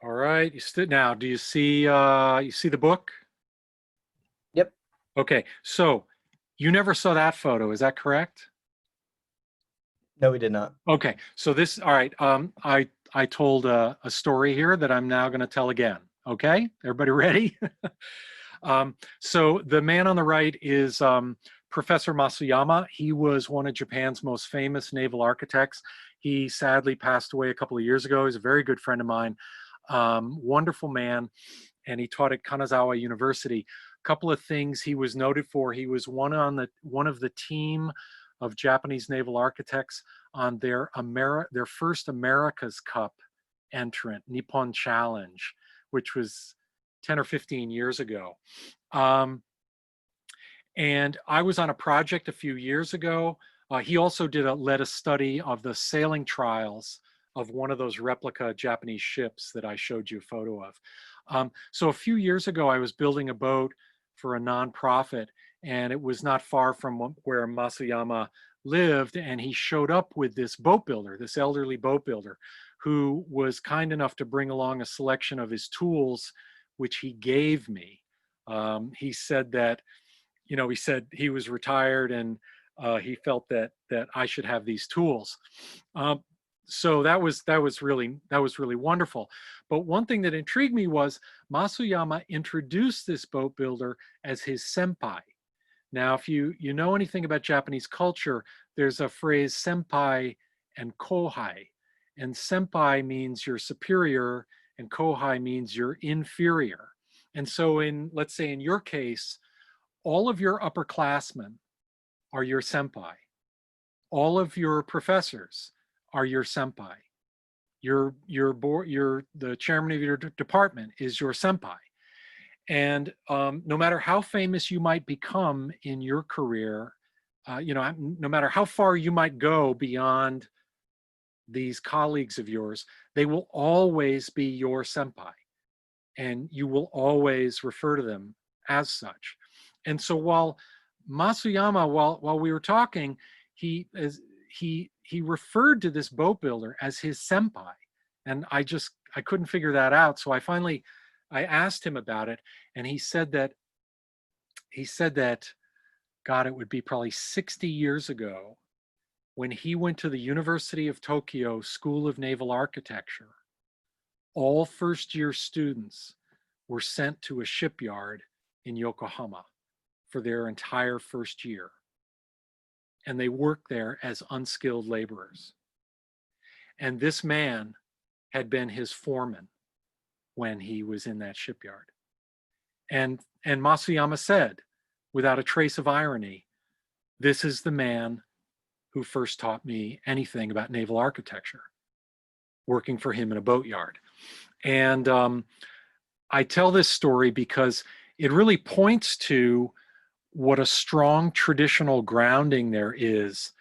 All right, you stood now. Do you see the book? Yep. Okay, so you never saw that photo, is that correct? No, we did not. Okay, so this, all right, I told a story here that I'm now going to tell again. Okay, everybody ready? So the man on the right is Professor Masuyama. He was one of Japan's most famous naval architects. He sadly passed away a couple of years ago. He's a very good friend of mine. Wonderful man, and he taught at Kanazawa University. A couple of things he was noted for: he was one of the team of Japanese naval architects on their first America's Cup entrant, Nippon Challenge, which was 10 or 15 years ago. And I was on a project a few years ago. He also led a study of the sailing trials of one of those replica Japanese ships that I showed you a photo of. So a few years ago, I was building a boat for a nonprofit, and it was not far from where Masuyama lived, and he showed up with this boat builder, this elderly boat builder, who was kind enough to bring along a selection of his tools, which he gave me. He said that, he said he was retired, and he felt that I should have these tools. So that was really wonderful. But one thing that intrigued me was Masuyama introduced this boat builder as his senpai. Now, if you know anything about Japanese culture, there's a phrase senpai and kohai. And senpai means your superior, and kohai means your inferior. And so let's say in your case, all of your upperclassmen are your senpai. All of your professors are your senpai. The chairman of your department is your senpai. And no matter how famous you might become in your career, no matter how far you might go beyond these colleagues of yours, they will always be your senpai, and you will always refer to them as such. And so while Masuyama, while we were talking, he referred to this boat builder as his senpai, and I couldn't figure that out. So I asked him about it, and he said that God, it would be probably 60 years ago, when he went to the University of Tokyo School of Naval Architecture, all first-year students were sent to a shipyard in Yokohama for their entire first year. And they worked there as unskilled laborers. And this man had been his foreman when he was in that shipyard. And Masuyama said, without a trace of irony, this is the man who first taught me anything about naval architecture, working for him in a boatyard. And I tell this story because it really points to what a strong traditional grounding there is,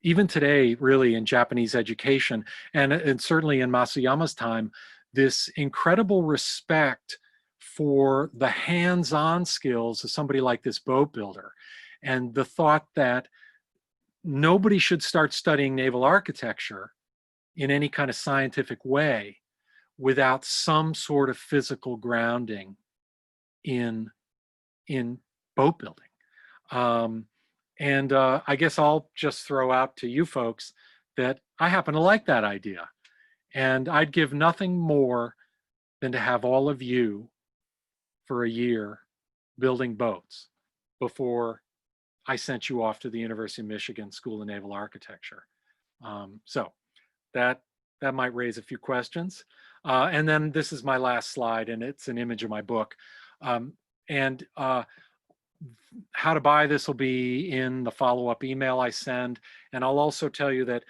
even today, really, in Japanese education, and certainly in Masuyama's time, this incredible respect for the hands-on skills of somebody like this boat builder, and the thought that nobody should start studying naval architecture in any kind of scientific way without some sort of physical grounding in boat building. I guess I'll just throw out to you folks that I happen to like that idea. And I'd give nothing more than to have all of you for a year building boats before I sent you off to the University of Michigan School of Naval Architecture. So that might raise a few questions. And then this is my last slide, and it's an image of my book. How to buy this will be in the follow-up email I send. And I'll also tell you that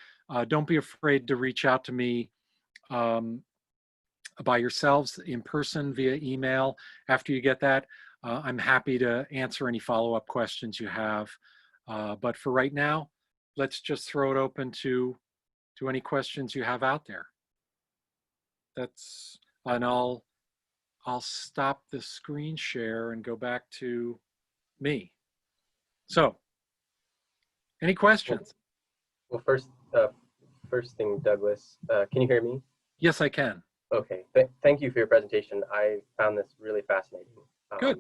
don't be afraid to reach out to me by yourselves in person via email after you get that. I'm happy to answer any follow-up questions you have. But for right now, let's just throw it open to any questions you have out there. And I'll stop the screen share and go back to me. So, any questions? Well, first thing, Douglas, can you hear me? Yes, I can. Okay. Thank you for your presentation. I found this really fascinating. Good.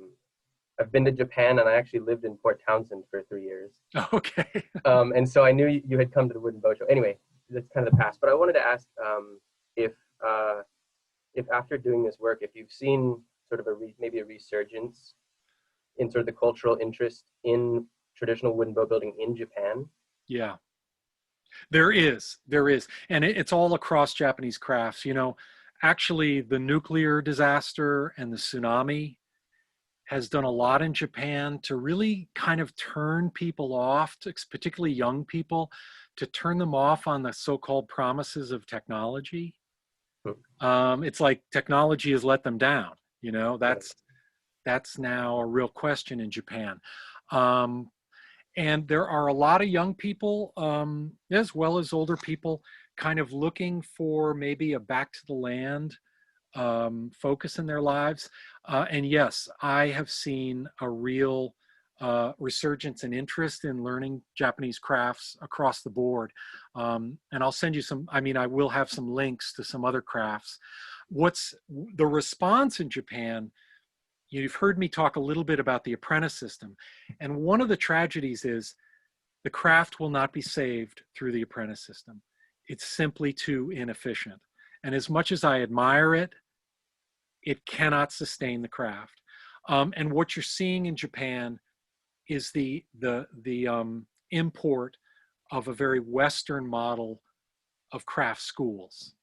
I've been to Japan, and I actually lived in Port Townsend for 3 years. Okay. And so I knew you had come to the Wooden Boat Show. Anyway, that's kind of the past. But I wanted to ask if uh, if after doing this work, if you've seen sort of maybe a resurgence in sort of the cultural interest in traditional wooden boat building in Japan. Yeah, there is. There is. And it's all across Japanese crafts. You know, actually, the nuclear disaster and the tsunami has done a lot in Japan to really kind of turn people off, particularly young people, to turn them off on the so-called promises of technology. It's like technology has let them down. You know, that's now a real question in Japan. And there are a lot of young people, as well as older people, kind of looking for maybe a back to the land focus in their lives. And yes, I have seen a real resurgence and interest in learning Japanese crafts across the board. And I'll send you some, I mean, I will have some links to some other crafts. What's the response in Japan? You've heard me talk a little bit about the apprentice system. And one of the tragedies is the craft will not be saved through the apprentice system. It's simply too inefficient. And as much as I admire it, it cannot sustain the craft. And what you're seeing in Japan is the import of a very Western model of craft schools.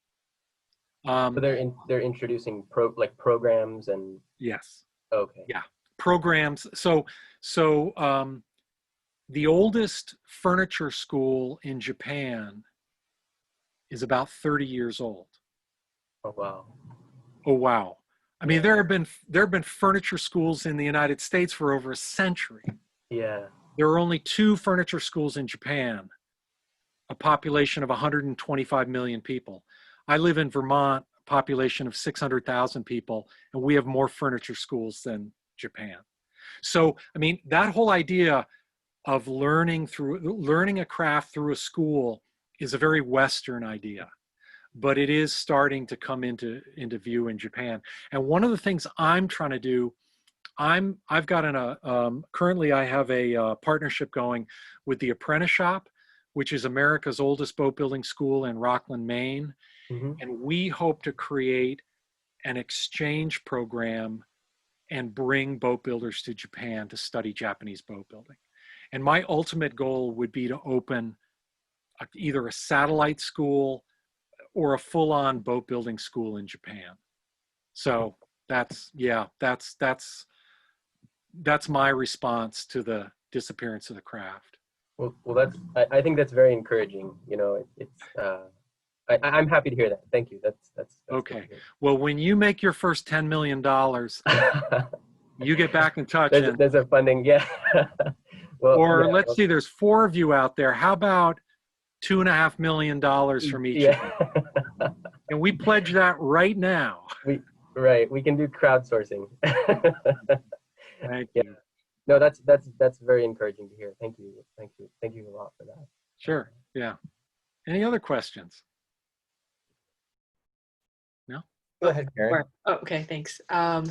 So they're introducing programs and Yes. okay. Yeah, programs. So the oldest furniture school in Japan is about 30 years old. Oh wow. Oh wow. I mean, there have been furniture schools in the United States for over a century. Yeah. There are only 2 furniture schools in Japan, a population of 125 million people. I live in Vermont, a population of 600,000 people, and we have more furniture schools than Japan. So, I mean, that whole idea of learning a craft through a school is a very Western idea, but it is starting to come into view in Japan. And one of the things I'm trying to do, I've got currently I have a partnership going with the Apprentice Shop, which is America's oldest boat building school in Rockland, Maine. Mm-hmm. And we hope to create an exchange program and bring boat builders to Japan to study Japanese boat building. And my ultimate goal would be to open either a satellite school or a full-on boat building school in Japan. So that's my response to the disappearance of the craft. Well, I think that's very encouraging. You know, I'm happy to hear that. Thank you. That's okay. Well, when you make your first $10 million, you get back in touch. There's a funding, yeah. Well, or yeah, let's see, there's 4 of you out there. How about $2.5 million from each? Yeah. And we pledge that right now. We can do crowdsourcing. Thank yeah. you. No, that's very encouraging to hear. Thank you a lot for that. Sure. Yeah. Any other questions? No? Go ahead, Karen. Oh, okay, thanks.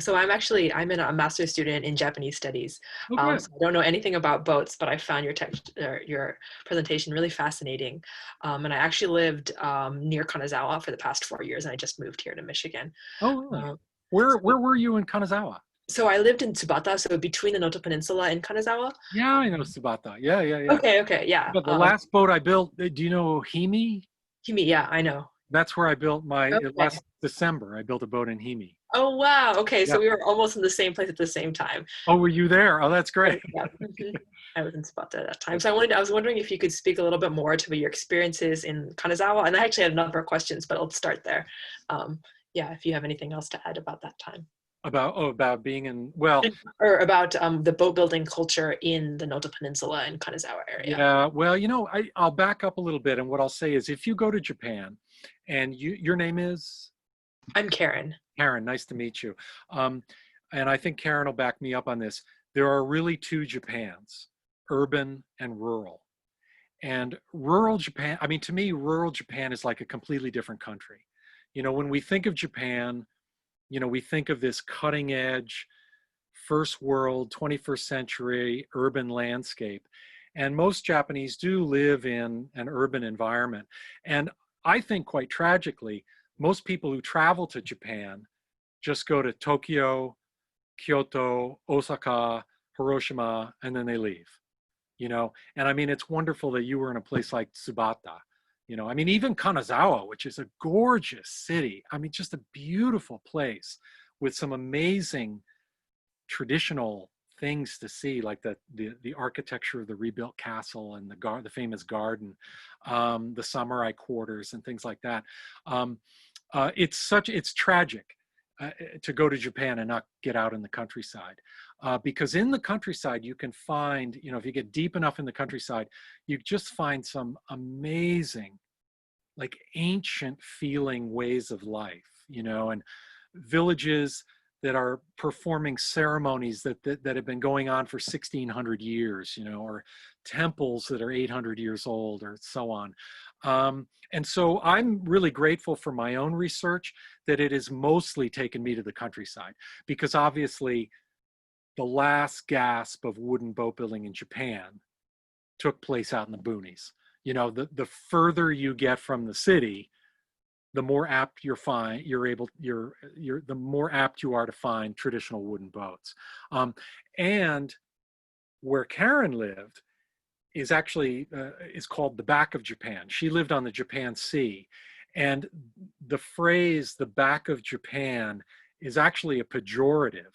So I'm a master's student in Japanese studies. Oh, so I don't know anything about boats, but I found your presentation really fascinating. And I actually lived near Kanazawa for the past 4 years, and I just moved here to Michigan. Oh, really? Where were you in Kanazawa? So I lived in Tsubata, so between the Noto Peninsula and Kanazawa. Yeah, I know Tsubata. Yeah. Okay, yeah. But the last boat I built, do you know Himi? Himi, yeah, I know. That's where I built last December. I built a boat in Himi. Oh, wow. Okay, so we were almost in the same place at the same time. Oh, were you there? Oh, that's great. Yeah. I was in Tsubata at that time. So I was wondering if you could speak a little bit more to your experiences in Kanazawa. And I actually had a number of questions, but I'll start there. If you have anything else to add about that time. About being in, well. Or about the boat building culture in the Noto Peninsula and Kanazawa area. Yeah, well, I'll back up a little bit. And what I'll say is if you go to Japan and your name is? I'm Karen. Karen, nice to meet you. And I think Karen will back me up on this. There are really 2 Japans, urban and rural. And rural Japan, I mean, to me, rural Japan is like a completely different country. You know, when we think of Japan, you know, we think of this cutting edge, first world, 21st century urban landscape. And most Japanese do live in an urban environment. And I think quite tragically, most people who travel to Japan just go to Tokyo, Kyoto, Osaka, Hiroshima, and then they leave, you know? And I mean, it's wonderful that you were in a place like Tsubata, you know? I mean, even Kanazawa, which is a gorgeous city. I mean, just a beautiful place with some amazing traditional things to see, like the architecture of the rebuilt castle and the famous garden, the samurai quarters and things like that. It's tragic to go to Japan and not get out in the countryside, because in the countryside you can find, you know, if you get deep enough in the countryside, you just find some amazing, like ancient feeling ways of life, you know, and villages that are performing ceremonies that have been going on for 1600 years, you know, or temples that are 800 years old or so on. And so I'm really grateful for my own research that it has mostly taken me to the countryside, because obviously the last gasp of wooden boat building in Japan took place out in the boonies. You know, the further you get from the city, the more apt the more apt you are to find traditional wooden boats. And where Karen lived is actually is called the back of Japan. She lived on the Japan Sea, and the phrase "the back of Japan" is actually a pejorative.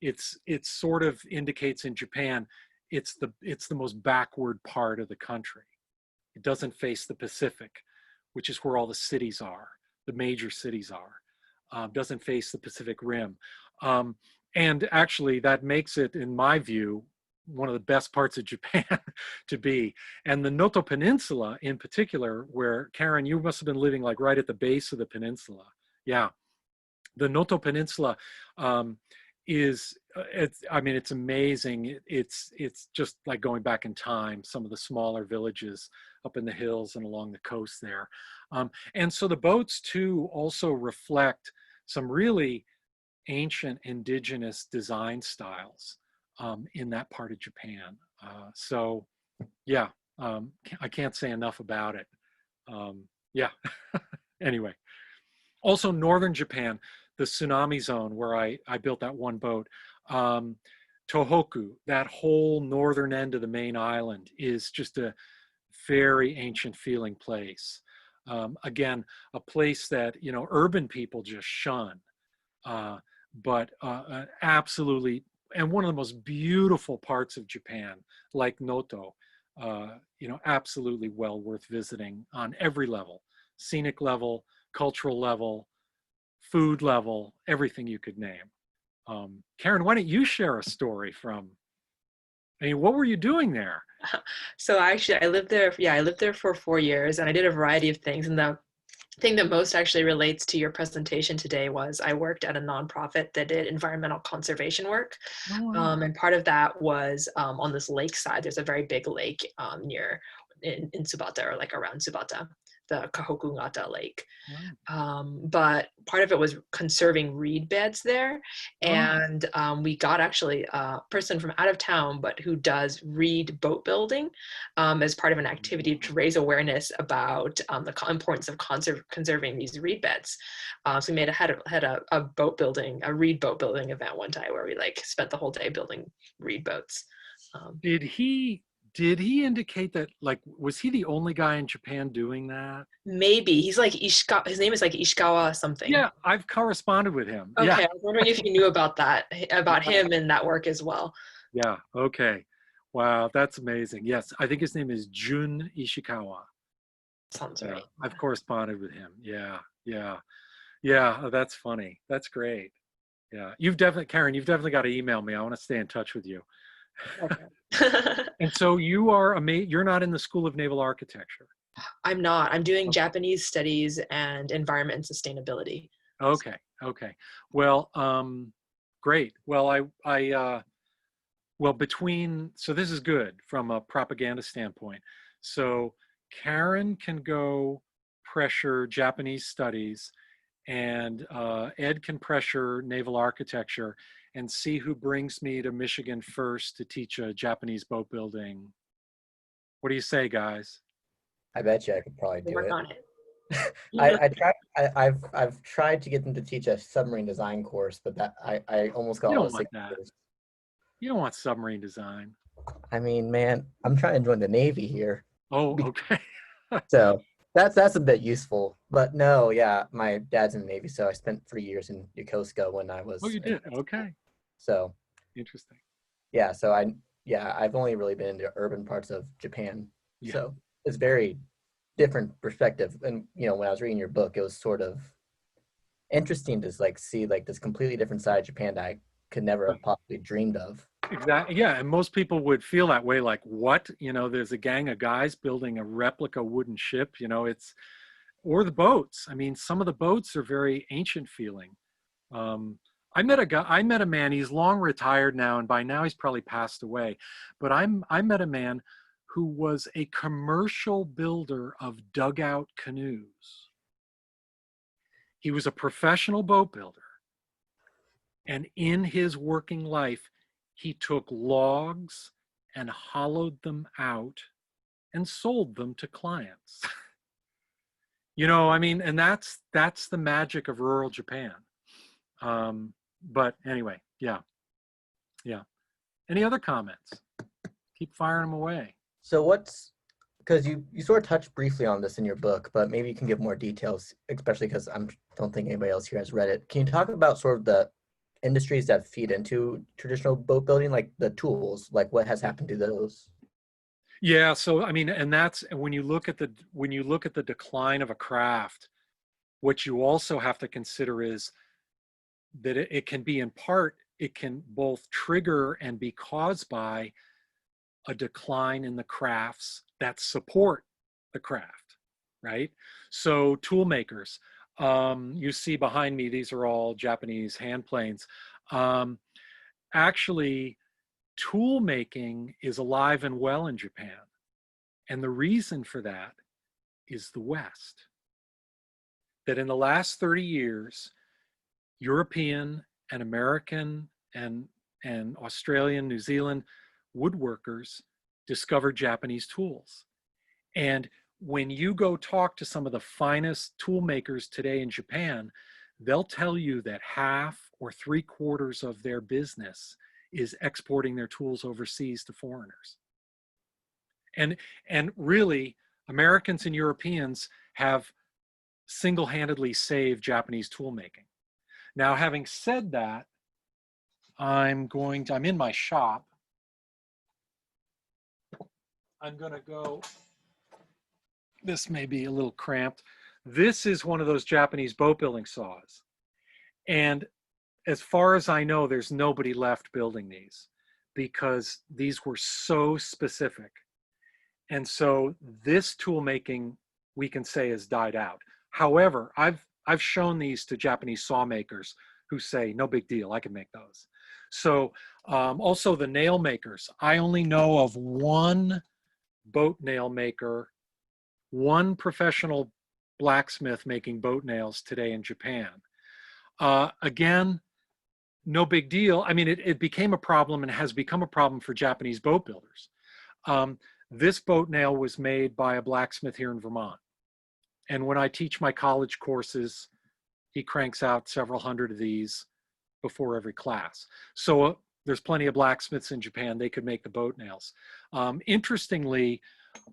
It sort of indicates in Japan it's the most backward part of the country. It doesn't face the Pacific, which is where all the cities are, the major cities are. Doesn't face the Pacific Rim. And actually that makes it, in my view, one of the best parts of Japan to be. And the Noto Peninsula in particular, where Karen, you must have been living like right at the base of the peninsula. Yeah, the Noto Peninsula I mean, it's amazing. It's just like going back in time, some of the smaller villages up in the hills and along the coast there. And so the boats too also reflect some really ancient indigenous design styles in that part of Japan. So yeah, I can't say enough about it. Yeah, anyway. Also northern Japan, the tsunami zone where I built that one boat, Tohoku, that whole northern end of the main island is just a very ancient feeling place. Again, a place that, you know, urban people just shun, but absolutely, and one of the most beautiful parts of Japan, like Noto, you know, absolutely well worth visiting on every level, scenic level, cultural level, food level, everything you could name. Karen, why don't you share a story from, I mean, what were you doing there? So actually, I lived there. Yeah, I lived there for 4 years, and I did a variety of things. And the thing that most actually relates to your presentation today was I worked at a nonprofit that did environmental conservation work. Oh, wow. And part of that was on this lake side. There's a very big lake near in Tsubata, or like around Tsubata, the Kahokugata Lake. Wow. But part of it was conserving reed beds there. Oh, And we got actually a person from out of town, but who does reed boat building as part of an activity to raise awareness about the importance of conserving these reed beds. So we had a boat building, a reed boat building event one time where we like spent the whole day building reed boats. did he indicate that, like, was he the only guy in Japan doing that? Maybe he's like Ishikawa. His name is like Ishikawa something. Yeah, I've corresponded with him. Yeah. Okay, I was wondering if you knew about that, about him and that work as well. Yeah. Okay. Wow, that's amazing. Yes, I think his name is Jun Ishikawa. Sounds Yeah, right. I've corresponded with him. Yeah, yeah, yeah. Oh, that's funny. That's great. Yeah, Karen, you've definitely got to email me. I want to stay in touch with you. Okay. And so you're not in the School of Naval Architecture. I'm not. I'm doing Okay. Japanese studies and environment and sustainability. Okay. Okay. Well, great. Well, so this is good from a propaganda standpoint. So Karen can go pressure Japanese studies, and Ed can pressure naval architecture and see who brings me to Michigan first to teach a Japanese boat building. What do you say, guys? I bet you I could probably We'll do work it. on it. I've tried to get them to teach a submarine design course, but that I almost got You all don't the want that. signatures. You don't want submarine design. I mean, man, I'm trying to join the Navy here, Oh, okay. so that's a bit useful. But no, yeah, my dad's in the Navy, so I spent 3 years in Yokosuka when I was Oh, you in did? high school. Okay. So Interesting. yeah, I've only really been into urban parts of Japan, Yeah. so it's very different perspective. And when I was reading your book, it was sort of interesting to like see like this completely different side of Japan that I could never have possibly dreamed of. Exactly. Yeah. And most people would feel that way, like, what? There's a gang of guys building a replica wooden ship, or the boats. I mean, some of the boats are very ancient feeling. I met a man, he's long retired now, and by now he's probably passed away. But I met a man who was a commercial builder of dugout canoes. He was a professional boat builder. And in his working life, he took logs and hollowed them out and sold them to clients. I mean, and that's the magic of rural Japan. But anyway, yeah. Any other comments? Keep firing them away. So because you sort of touched briefly on this in your book, but maybe you can give more details, especially because I don't think anybody else here has read it. Can you talk about sort of the industries that feed into traditional boat building, like the tools, like what has happened to those? Yeah, so I mean, and that's when you look at the decline of a craft, what you also have to consider is that it can be it can both trigger and be caused by a decline in the crafts that support the craft, right? So tool makers, you see behind me, these are all Japanese hand planes. Actually, tool making is alive and well in Japan. And the reason for that is the West. That in the last 30 years, European and American and Australian, New Zealand woodworkers discovered Japanese tools. And when you go talk to some of the finest tool makers today in Japan, they'll tell you that half or 3/4 of their business is exporting their tools overseas to foreigners. And really, Americans and Europeans have single-handedly saved Japanese tool making. Now, having said that, I'm in my shop. I'm going to go, this may be a little cramped. This is one of those Japanese boat building saws. And as far as I know, there's nobody left building these because these were so specific. And so this tool making, we can say, has died out. However, I've shown these to Japanese saw makers who say, no big deal, I can make those. So also the nail makers, I only know of one boat nail maker, one professional blacksmith making boat nails today in Japan. Again, no big deal. I mean, it became a problem and has become a problem for Japanese boat builders. This boat nail was made by a blacksmith here in Vermont. And when I teach my college courses, he cranks out several hundred of these before every class. So there's plenty of blacksmiths in Japan. They could make the boat nails. Interestingly,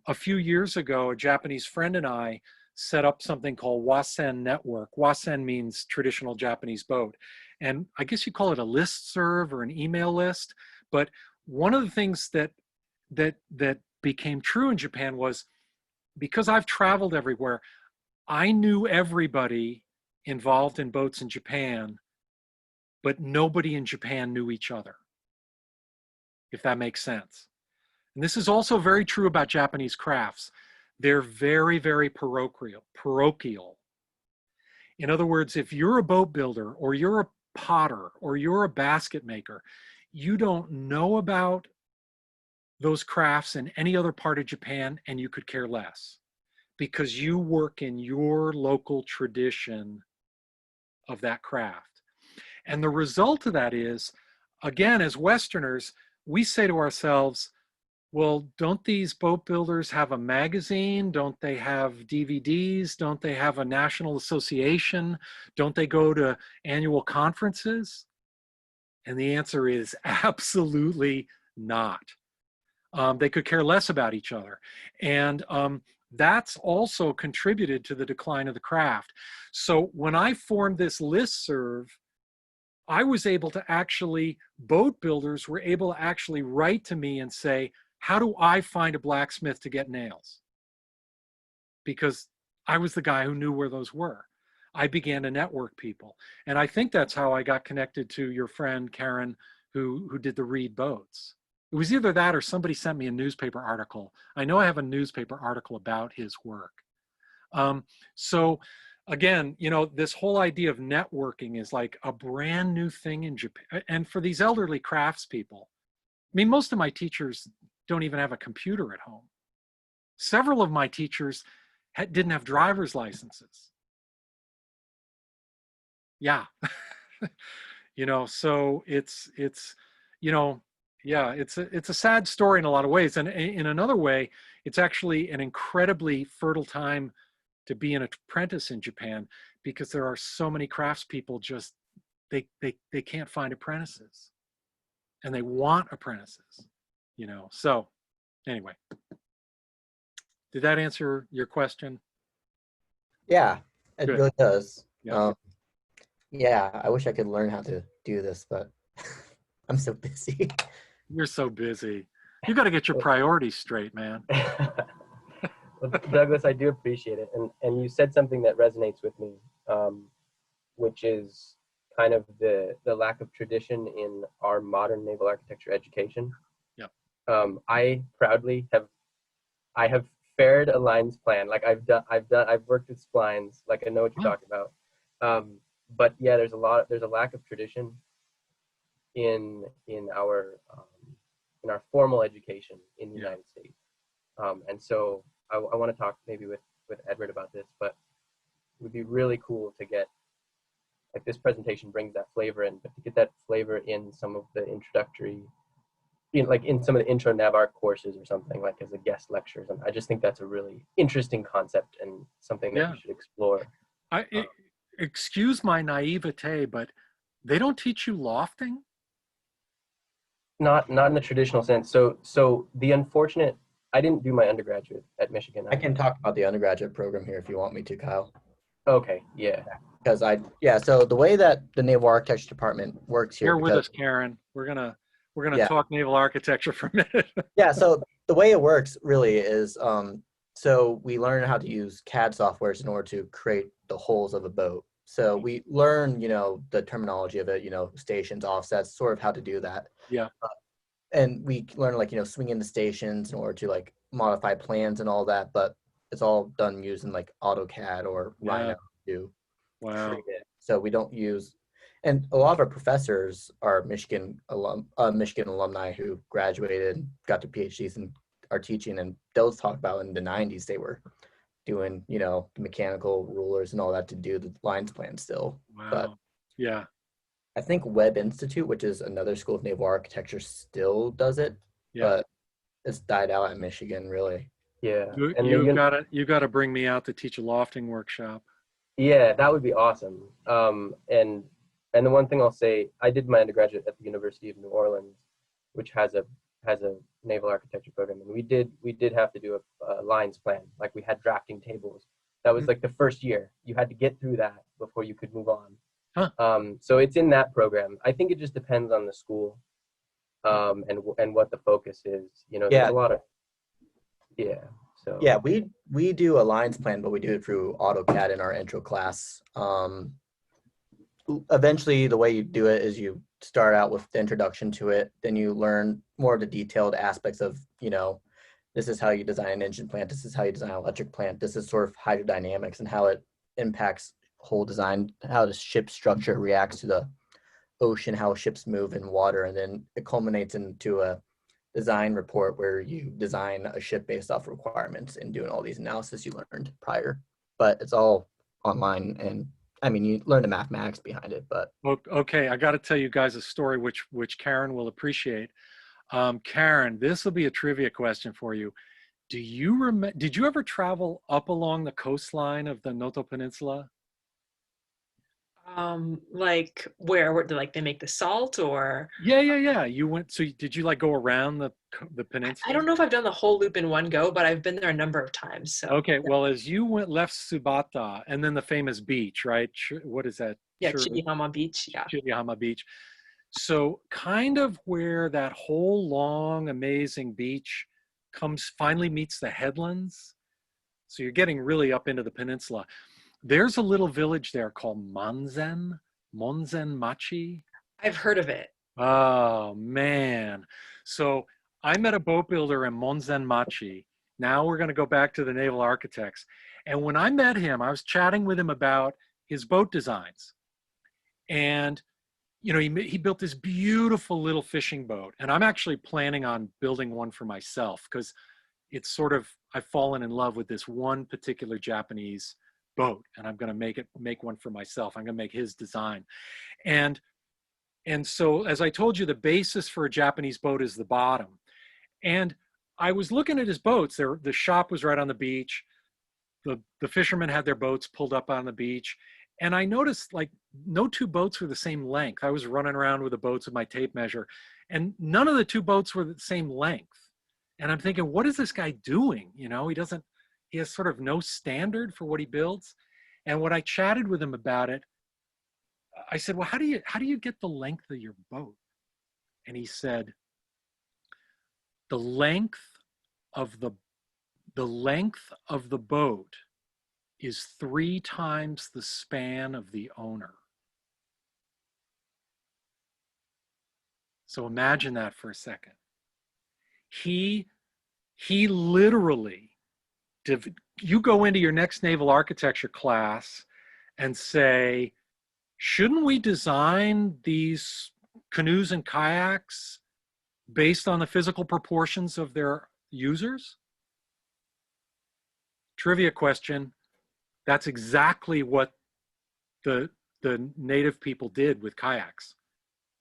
a few years ago, a Japanese friend and I set up something called Wasen Network. Wasen means traditional Japanese boat. And I guess you call it a listserv or an email list. But one of the things that became true in Japan was, because I've traveled everywhere, I knew everybody involved in boats in Japan, but nobody in Japan knew each other, if that makes sense. And this is also very true about Japanese crafts. They're very, very parochial. In other words, if you're a boat builder or you're a potter or you're a basket maker, you don't know about those crafts in any other part of Japan, and you could care less because you work in your local tradition of that craft. And the result of that is, again, as Westerners, we say to ourselves, well, don't these boat builders have a magazine? Don't they have DVDs? Don't they have a national association? Don't they go to annual conferences? And the answer is absolutely not. They could care less about each other. And that's also contributed to the decline of the craft. So when I formed this listserv, I was able to actually, boat builders were able to actually write to me and say, how do I find a blacksmith to get nails? Because I was the guy who knew where those were. I began to network people. And I think that's how I got connected to your friend, Karen, who did the Reed boats. It was either that or somebody sent me a newspaper article. I know I have a newspaper article about his work. So again, you know, this whole idea of networking is like a brand new thing in Japan. And for these elderly craftspeople, I mean, most of my teachers don't even have a computer at home. Several of my teachers didn't have driver's licenses. Yeah. You know, so it's, you know, yeah, it's a sad story in a lot of ways. And in another way, it's actually an incredibly fertile time to be an apprentice in Japan, because there are so many craftspeople just, they can't find apprentices, and they want apprentices, you know. So anyway, did that answer your question? Yeah, it Good. really does. Yeah. Yeah, I wish I could learn how to do this, but I'm so busy. You're so busy. You got to get your priorities straight, man. Well, Douglas, I do appreciate it, and you said something that resonates with me, which is kind of the lack of tradition in our modern naval architecture education. Yep. I proudly have fared a lines plan. Like I've worked with splines. Like I know what you're talking about. But yeah, there's a lack of tradition in our formal education in the United States. And so I want to talk maybe with Edward about this, but it would be really cool to get, like, this presentation brings that flavor in, but to get that flavor in some of the introductory, in some of the intro NavArch courses or something, like as a guest lecture. And I just think that's a really interesting concept and something that you should explore. Excuse my naivete, but they don't teach you lofting? Not in the traditional sense. So the unfortunate, I didn't do my undergraduate at Michigan. I can talk about the undergraduate program here if you want me to, Kyle. Okay, yeah. Because so the way that the Naval Architecture Department works here. Bear with us, Karen. We're gonna talk naval architecture for a minute. Yeah, so the way it works really is, so we learn how to use CAD softwares in order to create the hulls of a boat. So we learn, you know, the terminology of it, you know, stations, offsets, sort of how to do that. Yeah. And we learn, like, you know, swing into stations in order to, like, modify plans and all that, but it's all done using like AutoCAD or Rhino to create it. So we don't use, and a lot of our professors are Michigan alumni who graduated, got their PhDs and are teaching, and those talk about in the 90s they were doing, you know, the mechanical rulers and all that to do the lines plan still. Wow. But yeah. I think Webb Institute, which is another school of naval architecture, still does it, but it's died out at Michigan, really. Yeah. You gotta bring me out to teach a lofting workshop. Yeah, that would be awesome. And the one thing I'll say, I did my undergraduate at the University of New Orleans, which has a naval architecture program, and we did have to do a lines plan. Like, we had drafting tables. That was like the first year. You had to get through that before you could move on. Huh. So it's in that program. I think it just depends on the school, and what the focus is. You know, there's a lot of So yeah, we do a lines plan, but we do it through AutoCAD in our intro class. Eventually, the way you do it is you start out with the introduction to it, then you learn more of the detailed aspects of, you know, this is how you design an engine plant, this is how you design an electric plant, this is sort of hydrodynamics and how it impacts whole design, how the ship structure reacts to the ocean, how ships move in water, and then it culminates into a design report where you design a ship based off requirements and doing all these analysis you learned prior. But it's all online, and I mean, you learn the mathematics behind it, but Okay, I got to tell you guys a story which Karen will appreciate. Karen, this will be a trivia question for you. Did you ever travel up along the coastline of the Noto Peninsula? Like where like they make the salt, or Yeah. You went. So did you like go around the I don't peninsula? know if I've done the whole loop in one go, but I've been there a number of times. So Okay. Well, as you left Subata, and then the famous beach, right? What is that? yeah, Chirihama Beach. Yeah. Shirihama Beach. So kind of where that whole long, amazing beach finally meets the headlands. So you're getting really up into the peninsula. There's a little village there called Monzen Machi. I've heard of it. Oh man. So I met a boat builder in Monzen Machi. Now we're going to go back to the naval architects. And when I met him, I was chatting with him about his boat designs. And you know, he built this beautiful little fishing boat, and I'm actually planning on building one for myself because it's sort of, I've fallen in love with this one particular Japanese boat, and I'm going to make one for myself. I'm going to make his design. And so, as I told you, the basis for a Japanese boat is the bottom. And I was looking at his boats. The shop was right on the beach. The fishermen had their boats pulled up on the beach. And I noticed like no two boats were the same length. I was running around with the boats with my tape measure, and none of the two boats were the same length. And I'm thinking, what is this guy doing? You know, he has sort of no standard for what he builds. And when I chatted with him about it, I said, well, how do you get the length of your boat? And he said, the length of the boat is 3 times the span of the owner. So imagine that for a second. He literally, you go into your next naval architecture class and say, shouldn't we design these canoes and kayaks based on the physical proportions of their users? Trivia question. That's exactly what the native people did with kayaks.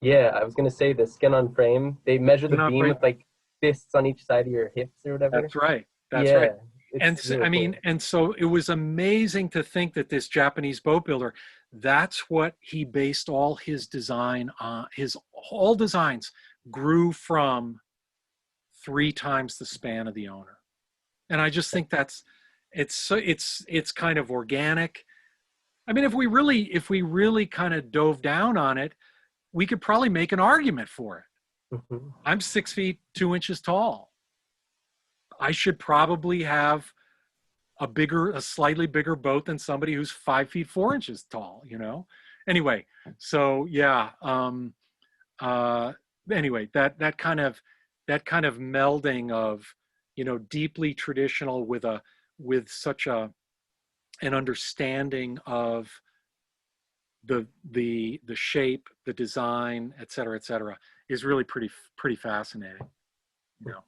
Yeah, I was gonna say the skin on frame. They measure the beam with like fists on each side of your hips or whatever. That's right. That's yeah, right. And it's really cool. and so it was amazing to think that this Japanese boat builder, that's what he based all his design on. All designs grew from 3 times the span of the owner. And I just think it's kind of organic. I mean, if we really kind of dove down on it, we could probably make an argument for it. Mhm. I'm 6 feet 2 inches tall. I should probably have a slightly bigger boat than somebody who's 5 feet 4 inches tall, you know? Anyway, so yeah. Anyway, that kind of melding of, you know, deeply traditional with such an understanding of the shape, the design, et cetera, is really pretty fascinating. You know.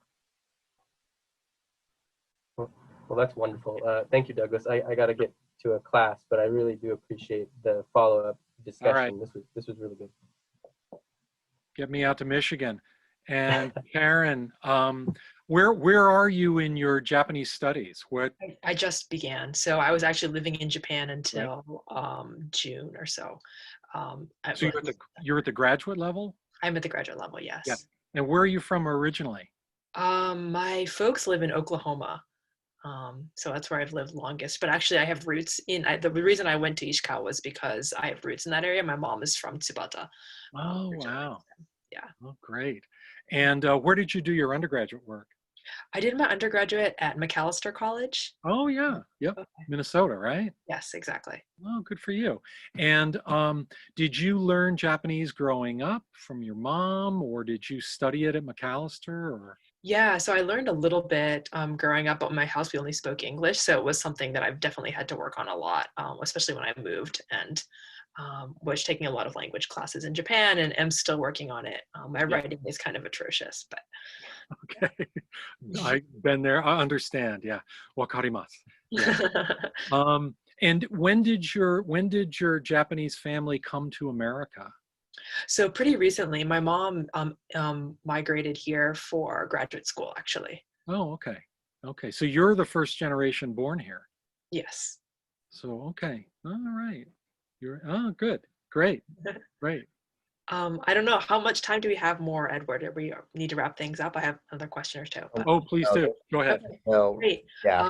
Well, that's wonderful. Thank you, Douglas. I got to get to a class, but I really do appreciate the follow-up discussion. All right. This was really good. Get me out to Michigan. And Karen, where are you in your Japanese studies? What? I just began, so I was actually living in Japan until June or so. So you're at the graduate level? I'm at the graduate level, yes. Yeah. And where are you from originally? My folks live in Oklahoma, so that's where I've lived longest. But actually, I have roots the reason I went to Ishikawa was because I have roots in that area. My mom is from Tsubata. Oh, wow. Yeah. Oh, great. And where did you do your undergraduate work? I did my undergraduate at McAllister College. Oh, yeah. Yep. Okay. Minnesota, right? Yes, exactly. Oh, good for you. And did you learn Japanese growing up from your mom, or did you study it at McAllister? Or? Yeah, so I learned a little bit growing up. At my house, we only spoke English, so it was something that I've definitely had to work on a lot, especially when I moved and was taking a lot of language classes in Japan, and am still working on it. My writing is kind of atrocious, but. Okay, I've been there. I understand. Yeah, wakarimasu. Yeah. And when did your Japanese family come to America? So pretty recently, my mom migrated here for graduate school, actually. Oh, okay. Okay. So you're the first generation born here. Yes. So, okay. All right. Oh, good. Great. Great. I don't know, how much time do we have more, Edward? Or we need to wrap things up. I have another question or two. But, Oh, please do. Go ahead. okay, So great. yeah,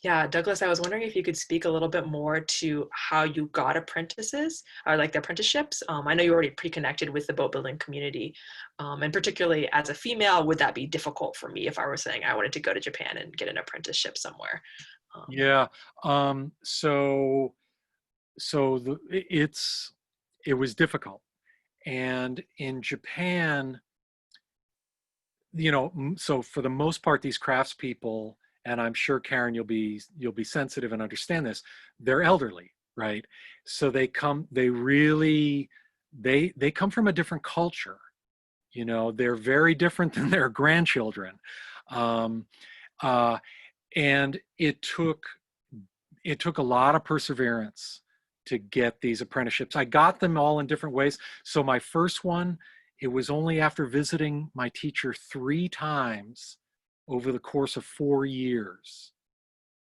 Yeah, Douglas, I was wondering if you could speak a little bit more to how you got apprentices or like the apprenticeships. I know you're already pretty connected with the boat building community. And particularly as a female, would that be difficult for me if I were saying I wanted to go to Japan and get an apprenticeship somewhere? Yeah. So it was difficult. And in Japan, so for the most part, these craftspeople, and I'm sure Karen, you'll be sensitive and understand this, they're elderly, right? So they come from a different culture. They're very different than their grandchildren. Um, uh, and it took a lot of perseverance to get these apprenticeships. I got them all in different ways. So my first one, it was only after visiting my teacher 3 times over the course of 4 years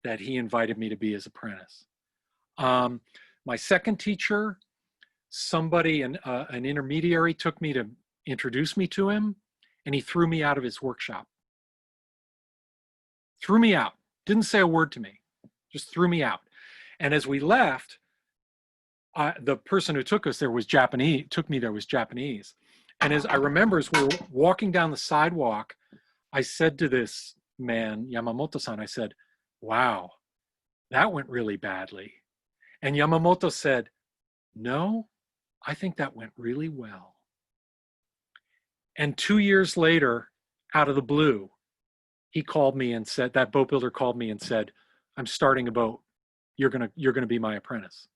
that he invited me to be his apprentice. My second teacher, an intermediary took me to introduce me to him, and he threw me out of his workshop. Threw me out. Didn't say a word to me. Just threw me out. And as we left, the person who took us there was Japanese. And as I remember, as we were walking down the sidewalk, I said to this man, Yamamoto-san, I said, "Wow, that went really badly." And Yamamoto said, "No, I think that went really well." And 2 years later, out of the blue, he called me and said, that boat builder called me and said, "I'm starting a boat. You're gonna be my apprentice."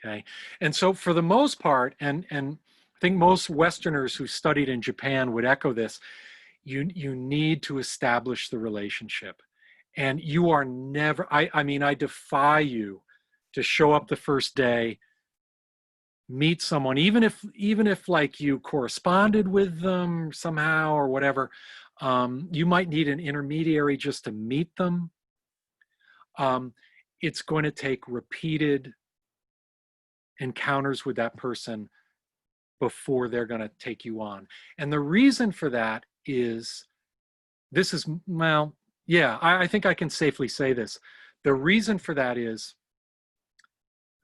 Okay. And so for the most part, and I think most Westerners who studied in Japan would echo this, you need to establish the relationship. And you are never, I mean, I defy you to show up the first day, meet someone, even if like you corresponded with them somehow or whatever, you might need an intermediary just to meet them. It's going to take repeated encounters with that person before they're going to take you on. And the reason for that is, I think I can safely say this. The reason for that is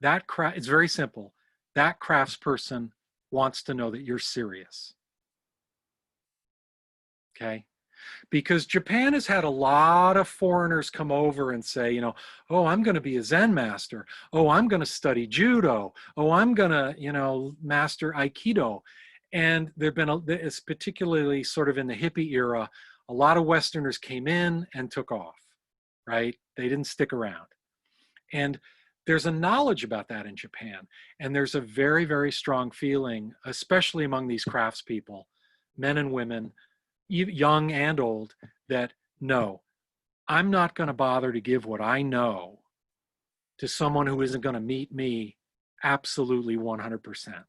it's very simple. That craftsperson wants to know that you're serious. Okay? Because Japan has had a lot of foreigners come over and say, "Oh, I'm going to be a Zen master. Oh, I'm going to study judo. Oh, I'm going to, master Aikido." And there've been, it's particularly sort of in the hippie era, a lot of Westerners came in and took off, right? They didn't stick around. And there's a knowledge about that in Japan. And there's a very, very strong feeling, especially among these craftspeople, men and women, young and old, that no, I'm not going to bother to give what I know to someone who isn't going to meet me absolutely 100%.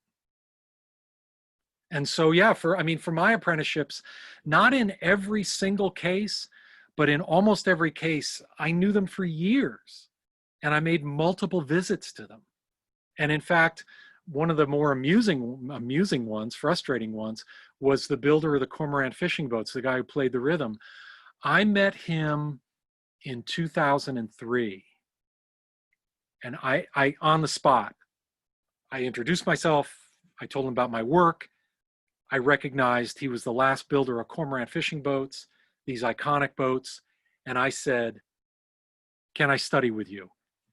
And so, yeah, for my apprenticeships, not in every single case, but in almost every case, I knew them for years and I made multiple visits to them. And in fact, one of the more amusing ones, frustrating ones, was the builder of the cormorant fishing boats, the guy who played the rhythm. I met him in 2003. And I on the spot, I introduced myself. I told him about my work. I recognized he was the last builder of cormorant fishing boats, these iconic boats. And I said, "Can I study with you?"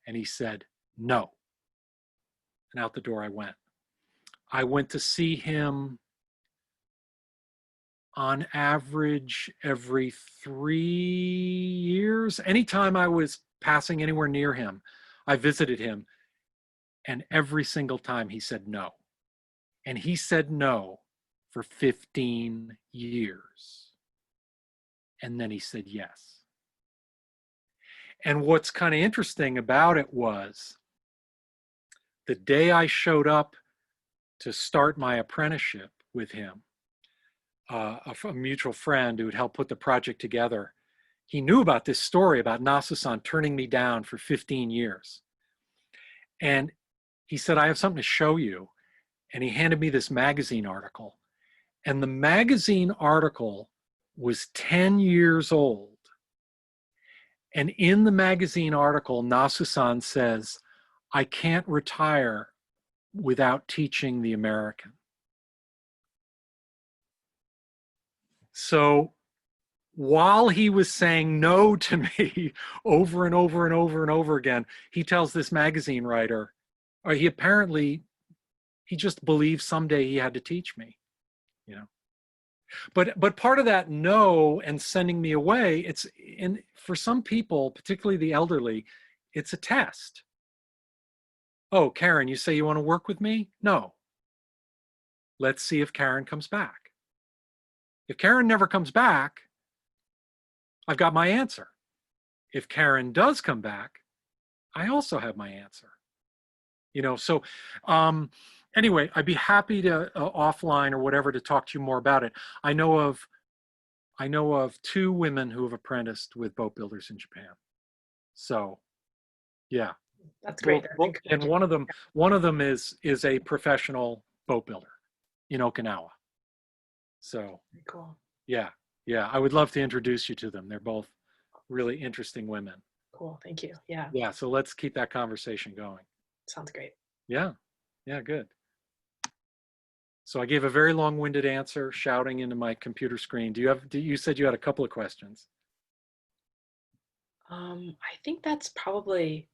And he said, "No." And out the door I went. I went to see him on average every 3 years. Anytime I was passing anywhere near him, I visited him. And every single time he said no. And he said no for 15 years. And then he said yes. And what's kind of interesting about it was the day I showed up to start my apprenticeship with him, a mutual friend who had helped put the project together, he knew about this story about Nasusan turning me down for 15 years. And he said, I have something to show you. And he handed me this magazine article. And the magazine article was 10 years old. And in the magazine article, Nasusan says, I can't retire without teaching the American. So while he was saying no to me over and over and over and over again, he tells this magazine writer, or he just believed someday he had to teach me, you know. But part of that no and sending me away, and for some people, particularly the elderly, it's a test. Oh, Karen, you say you want to work with me? No. Let's see if Karen comes back. If Karen never comes back, I've got my answer. If Karen does come back, I also have my answer. You know, so anyway, I'd be happy to offline or whatever to talk to you more about it. I know of 2 women who have apprenticed with boat builders in Japan. So, yeah. That's great. And one of them is a professional boat builder in Okinawa. So, Cool. yeah, I would love to introduce you to them. They're both really interesting women. Cool. Thank you. Yeah. Yeah. So let's keep that conversation going. Sounds great. Yeah. Good. So I gave a very long-winded answer, shouting into my computer screen. You said you had a couple of questions. I think that's probably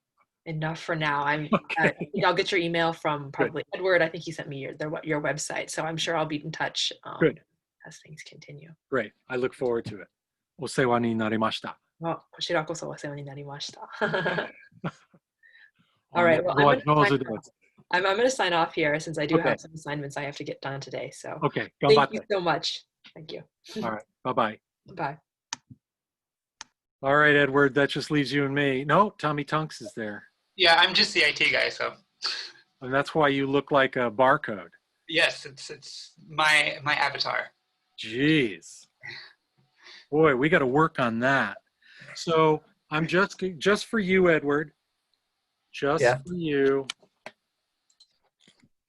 enough for now. I Okay. think I'll get your email from probably Edward. I think he sent me your website, so I'm sure I'll be in touch Good. as things continue. Great. I look forward to it. お世話になりました。こちらこそお世話になりました。All あ right. の Well, 上手です。I'm going to sign off here since I do Okay. have some assignments I have to get done today. So Okay. thank you so much. Thank you. All right. Bye-bye. Bye. All right, Edward, that just leaves you and me. No, Tommy Tunks is there. Yeah, I'm just the IT guy, so. And that's why you look like a barcode. Yes, it's my avatar. Jeez. Boy, we got to work on that. So I'm just for you, Edward. Just for you.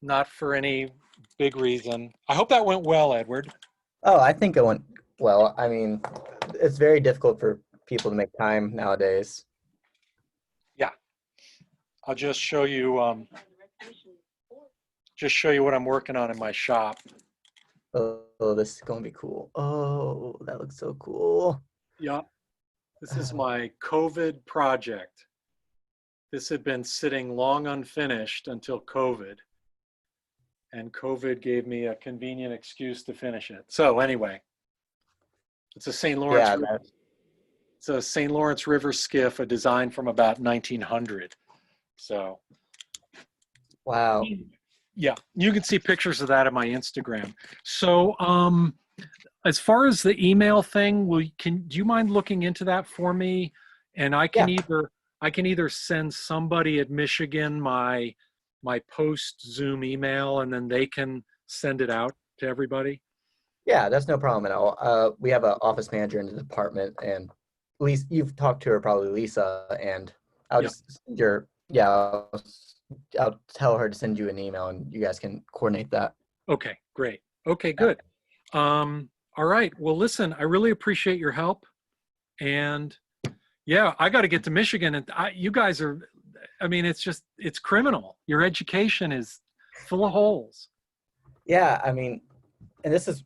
Not for any big reason. I hope that went well, Edward. Oh, I think it went well. I mean, it's very difficult for people to make time nowadays. Yeah. I'll just show you what I'm working on in my shop. Oh, this is going to be cool. Oh, that looks so cool. Yeah. This is my COVID project. This had been sitting long unfinished until COVID. And COVID gave me a convenient excuse to finish it. So anyway, it's a St. Lawrence River. It's a St. Lawrence River skiff, a design from about 1900. So. Wow. Yeah, you can see pictures of that on my Instagram. So as far as the email thing, do you mind looking into that for me? And I can either send somebody at Michigan my post Zoom email, and then they can send it out to everybody. Yeah, that's no problem at all. We have an office manager in the department, and Lisa, you've talked to her, probably Lisa, and I'll just send I'll tell her to send you an email, and you guys can coordinate that. Okay, great. Okay, good. All right. Well, listen, I really appreciate your help, and yeah, I got to get to Michigan, and you guys are. I mean, it's criminal. Your education is full of holes. Yeah, I mean, and this is,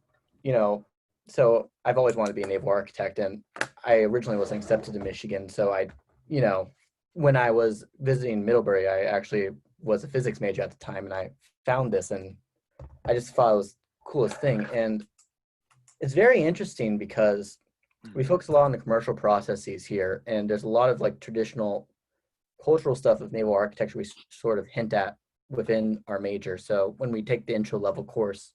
so I've always wanted to be a naval architect, and I originally wasn't accepted to Michigan. So when I was visiting Middlebury, I actually was a physics major at the time, and I found this, and I just thought it was the coolest thing. And it's very interesting because we focus a lot on the commercial processes here, and there's a lot of like traditional cultural stuff of naval architecture we sort of hint at within our major. So when we take the intro level course,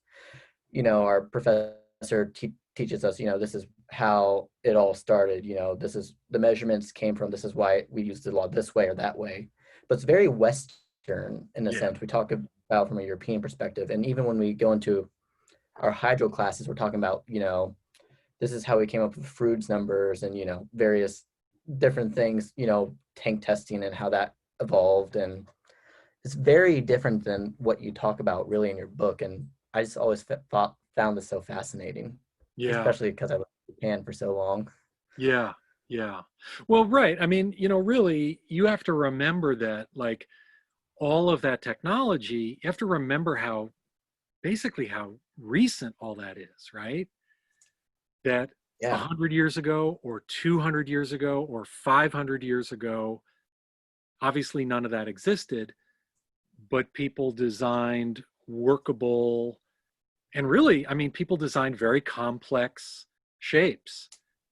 our professor teaches us, this is how it all started. This is the measurements came from, this is why we use the law this way or that way. But it's very Western in a Yeah. sense. We talk about from a European perspective. And even when we go into our hydro classes, we're talking about, this is how we came up with Froude's numbers and, various different things, tank testing and how that evolved. And it's very different than what you talk about really in your book. And I just always found this so fascinating, Yeah. especially because I lived in Japan for so long. Yeah. Yeah. Well, right. I mean, really, you have to remember that, like, all of that technology, you have to remember basically how recent all that is, right? That Yeah. 100 years ago or 200 years ago or 500 years ago, obviously none of that existed, but people designed workable, and really, I mean, people designed very complex shapes.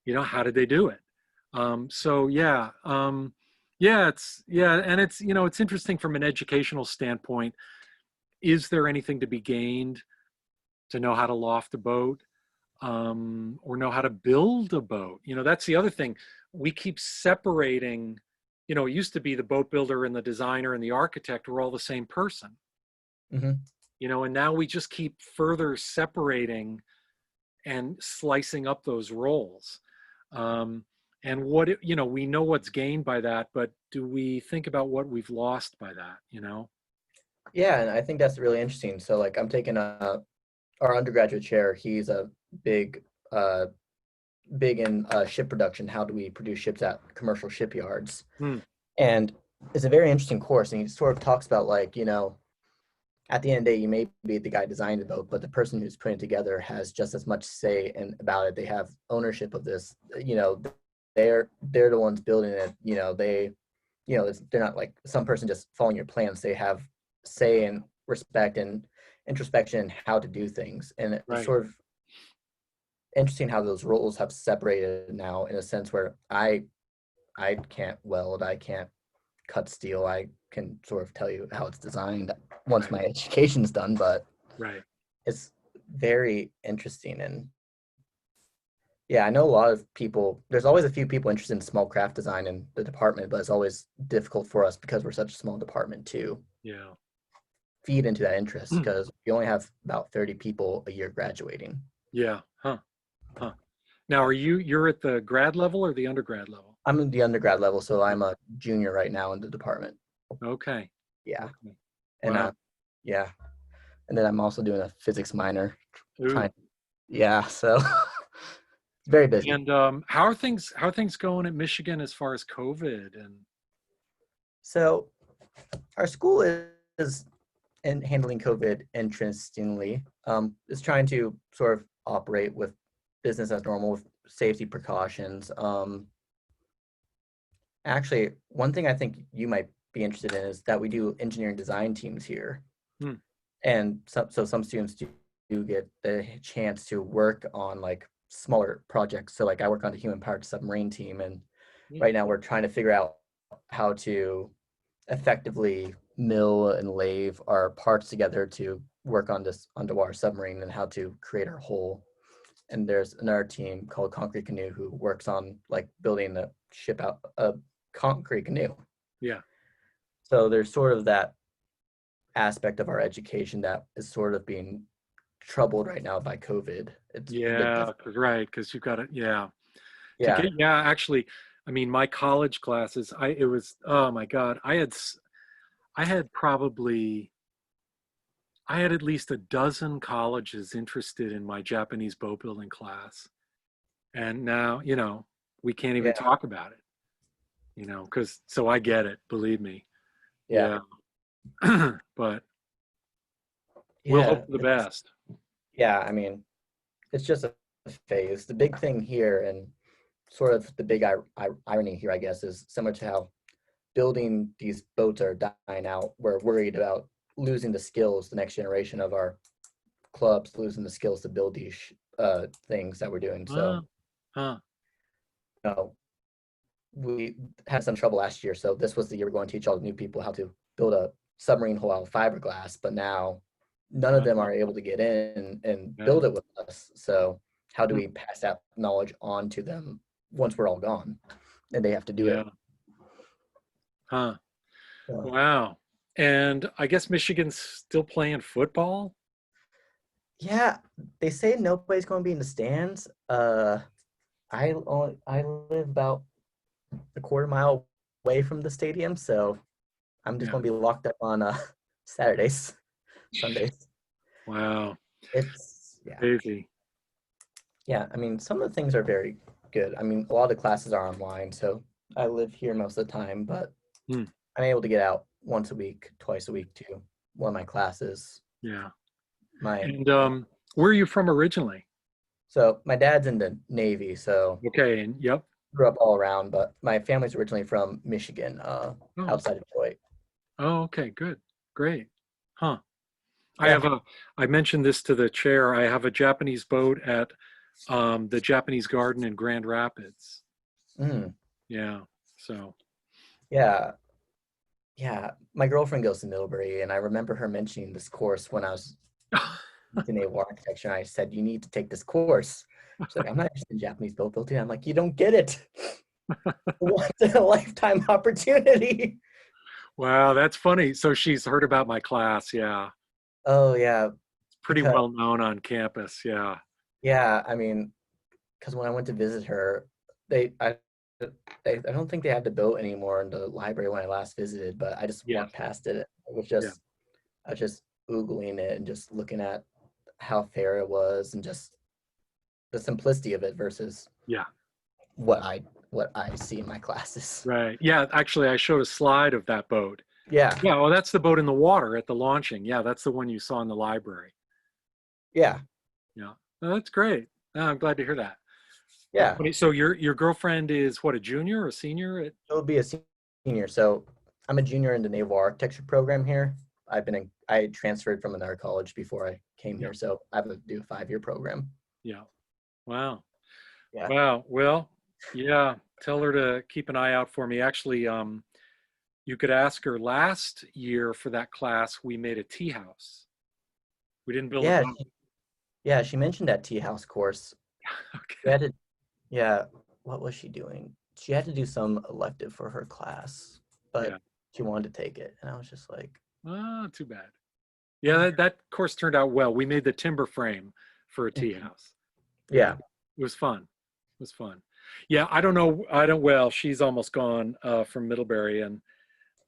How did they do it? So yeah, and it's interesting from an educational standpoint. Is there anything to be gained to know how to loft a boat, or know how to build a boat? That's the other thing. We keep separating. It used to be the boat builder and the designer and the architect were all the same person. Mm-hmm. And now we just keep further separating and slicing up those roles. And we know what's gained by that, but do we think about what we've lost by that? Yeah, and I think that's really interesting. So like I'm taking our undergraduate chair. He's a big in ship production. How do we produce ships at commercial shipyards? And it's a very interesting course. And he sort of talks about like, at the end of the day, you may be the guy designing the boat, but the person who's putting it together has just as much say about it. They have ownership of this. They're the ones building it. They're not like some person just following your plans. They have say and respect and introspection in how to do things. And it's Right. sort of interesting how those roles have separated now in a sense where I can't weld, I can't cut steel. I can sort of tell you how it's designed once Right. my education's done, but Right. it's very interesting. And yeah, I know a lot of people, there's always a few people interested in small craft design in the department, but it's always difficult for us because we're such a small department to Yeah. feed into that interest because we only have about 30 people a year graduating. Yeah. Huh. Now, you're at the grad level or the undergrad level? I'm in the undergrad level, so I'm a junior right now in the department. Okay. Yeah. Okay. And Wow. yeah. And then I'm also doing a physics minor. Ooh. Yeah, so it's very busy. And how are things going at Michigan as far as COVID? And So our school is in handling COVID interestingly. Is trying to sort of operate with business as normal with safety precautions. Actually, one thing I think you might be interested in is that we do engineering design teams here. And so some students do get the chance to work on like smaller projects. So like I work on the human powered submarine team, and right now we're trying to figure out how to effectively mill and lathe our parts together to work on this underwater submarine and how to create our hull. And there's another team called Concrete Canoe who works on like building the ship out a concrete canoe. Yeah. So there's sort of that aspect of our education that is sort of being troubled right now by COVID. It's right, because you've got to yeah. Actually, I mean, my college classes, oh my God, I had at least a dozen colleges interested in my Japanese boat building class, and now we can't even talk about it, because so I get it, believe me. Yeah. But we'll hope for the best. Yeah, I mean, it's just a phase. The big thing here, and sort of the big irony here, I guess, is similar to how building these boats are dying out. We're worried about losing the skills, the next generation of our clubs losing the skills to build these things that we're doing. So, we had some trouble last year. So this was the year we're going to teach all the new people how to build a submarine hull out of fiberglass. But now none of them are able to get in and build it with us. So how do we pass that knowledge on to them once we're all gone and they have to do Yeah. it. Huh. So, Wow. And I guess Michigan's still playing football? yeah, they say nobody's going to be in the stands. I live about a quarter mile away from the stadium, so I'm just Yeah. going to be locked up on Saturdays, Sundays. Wow. It's Crazy. yeah. I mean, some of the things are very good. I mean, a lot of the classes are online, so I live here most of the time, but Hmm. I'm able to get out once a week, twice a week to one of my classes. Yeah. My And where are you from originally? so my dad's in the Navy, so Okay. And yep. grew up all around, but my family's originally from Michigan, Oh, outside of Detroit. oh, okay. Good. Great. Huh. Yeah. I mentioned this to the chair. I have a Japanese boat at the Japanese Garden in Grand Rapids. Mm, Yeah. So, yeah. Yeah. My girlfriend goes to Middlebury, and I remember her mentioning this course when I was in naval architecture. And I said, "You need to take this course." She's like, "I'm not interested in Japanese boat building." I'm like, "You don't get it. Once in a lifetime opportunity." wow, that's funny. So she's heard about my class. Yeah. Oh yeah, It's pretty because well known on campus. Yeah. yeah, I mean, because when I went to visit her, they I don't think they had the boat anymore in the library when I last visited, but I just Yeah. walked past it. It was Yeah. just I was just oogling it and just looking at how fair it was and just the simplicity of it versus Yeah. what I see in my classes. Right. Yeah. Actually, I showed a slide of that boat. Yeah, Yeah. Well, that's the boat in the water at the launching. Yeah. That's the one you saw in the library. yeah, Yeah. Oh, that's great. Oh, I'm glad to hear that. That's yeah. funny. So your girlfriend is what, a junior or a senior at? It'll be a senior. So I'm a junior in the naval architecture program here. I transferred from another college before I came Yeah. here, so I have to do a 5-year program. Yeah. Wow. Yeah. Wow. Well, yeah. Tell her to keep an eye out for me. Actually, you could ask her last year for that class, we made a tea house. We didn't build a Yeah, boat. yeah, she mentioned that tea house course. She Okay. had to, yeah, what was she doing? She had to do some elective for her class, Yeah. but she wanted to take it. And I was just like, Oh, too bad. Yeah, that course turned out well. We made the timber frame for a tea house. Yeah. yeah, It was fun. It was fun. Yeah, I don't know. Well, she's almost gone from Middlebury, and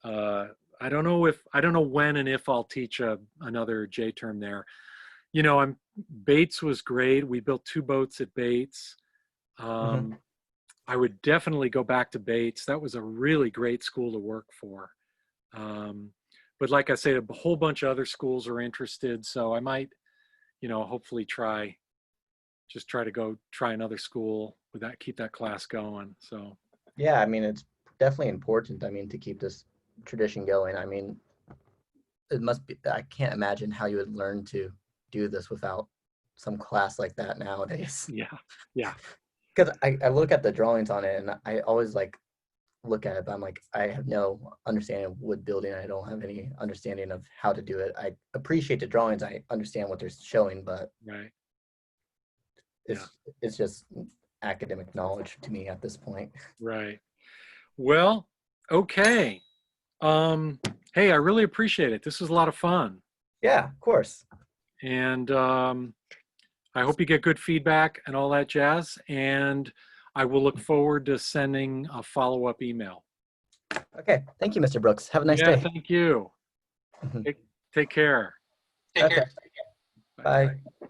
uh, I don't know when and if I'll teach another J term there. You know, Bates was great. We built 2 boats at Bates. mhm, I would definitely go back to Bates. That was a really great school to work for. Um, but like I say, a whole bunch of other schools are interested, so I might, hopefully try to go try another school with that, keep that class going. So yeah, I mean, it's definitely important, I mean, to keep this tradition going. I mean, it must be, I can't imagine how you would learn to do this without some class like that nowadays. yeah, yeah, Because I look at the drawings on it and I always like look at it, but I'm like, I have no understanding of wood building. I don't have any understanding of how to do it. I appreciate the drawings. I understand what they're showing, but right, yeah, it's just academic knowledge to me at this point. right. Well, okay. Hey, I really appreciate it. This was a lot of fun, Yeah, of course. and I hope you get good feedback and all that jazz. And I will look forward to sending a follow-up email. Okay. Thank you, Mr. Brooks. Have a nice Yeah, day. thank you. Mhm. Take care. Take Okay. care. Bye. Bye.